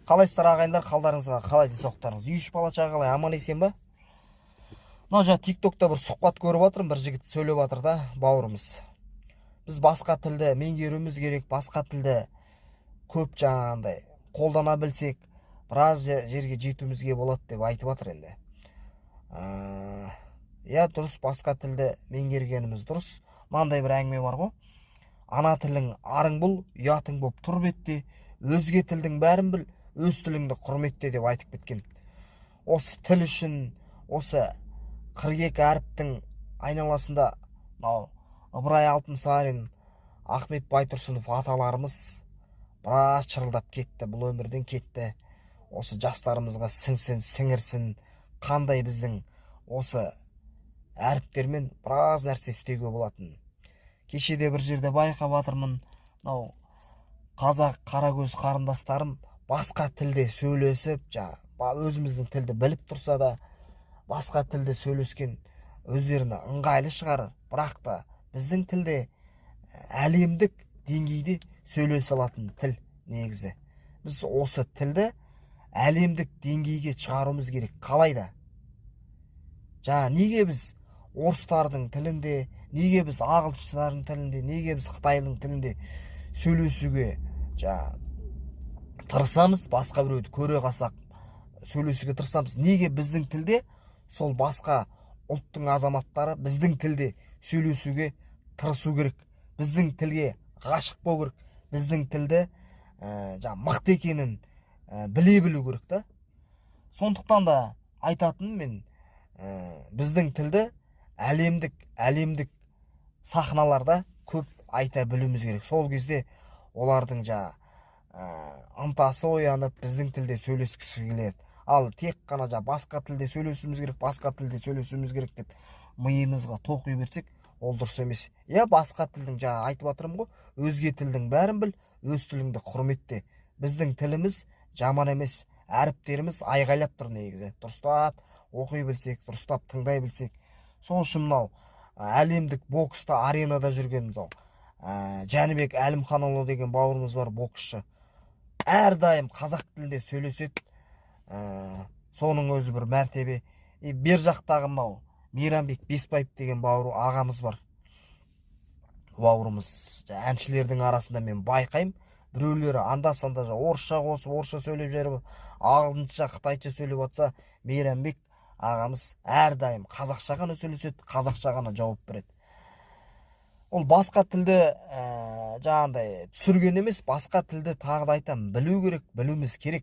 Қалайсыздар ағайындар, қалдарыңызға қалай денсаулықтарыңыз? Үй іші бала шаға қалай, аман есен ба? Мына жаңа тиктокта бір сұхбат көріп жатырмын, бір жігіт сөйлеп жатыр да, бауырымыз. Біз басқа тілді меңгеруіміз керек, басқа тілді көп жаңағындай қолдана білсек, біраз жерге жетуімізге болады деп айтып жатыр енді. Иә, дұрыс, басқа тілді меңгергеніміз дұрыс. Мынандай бір әңгіме бар ғой. Ана тілің арың бұл, ұятың болып тұр бетте, өзге тілдің бәрін біл, өз тіліңді құрметте деп айтып кеткен. Осы тіл үшін, осы 42 әріптің айналасында Ыбырай Алтынсарин, Ахмет Байтұрсынов аталарымыз біраз шырылдап кетті, бұл өмірден кетті. Осы жастарымызға сіңсін, сіңірсін, қандай біздің осы әріптермен біраз нәрсе істеуге болатын. Кешеде бір жерде байқап жатырмын, қазақ қарагөз қарындастарым басқа тілде сөйлесіп, өзіміздің тілді біліп тұрса да, басқа тілде сөйлескен өздеріне ыңғайлы шығар, бірақ та біздің тілде әлемдік деңгейде сөйлесе алатын тіл негізі. Біз осы тілді әлемдік деңгейге шығаруымыз керек. Қалайда? Неге біз орыстардың тілінде, неге біз ағылшындардың тілінде, неге біз қытайдың тілінде сөйлесуге тырысамыз, басқа біреуді көре қалсақ сөйлесуге тырысамыз. Неге біздің тілде сол басқа ұлттың азаматтары біздің тілде сөйлесуге тырысу керек? Біздің тілге ғашық болу керек. Біздің тілді мықты екенін біле білу керек та. Сондықтан да айтатыным мен, біздің тілді әлемдік сахналарда көп айта білуіміз керек. Сол кезде олардың ынтасы оянып, біздің тілде сөйлескісі келеді. Ал тек қана басқа тілде сөйлесуіміз керек деп миымызға тоқи берсек, ол дұрыс емес. Иә, басқа тілдің айтып жатырмын ғой, өзге тілдің бәрін біл, өз тіліңді құрметте. Біздің тіліміз жаман емес, әріптеріміз айғайлап тұр негізі. Дұрыстап оқи білсек, дұрыстап тыңдай білсек. Сол үшін мынау әлемдік бокста аренада жүрген Жәнібек Әлімханұлы деген бауырымыз бар, боксшы. Әрдайым қазақ тілінде сөйлеседі. Соның өзі бір мәртебе. Бер жақтағы мынау Мейрамбек Беспаев деген ағамыз бар. Бауырымыз әншілердің арасында мен байқаймын, біреулері анда-санда орысша қосып, орысша сөйлеп жүріп, ағылшынша, қытайша сөйлеп жатса, Мейрамбек ағамыз әрдайым қазақша ғана сөйлеседі, қазақша ғана жауап береді. Ол басқа тілді түсірген емес, басқа тілді тағы да айтамын, білу керек, білуіміз керек.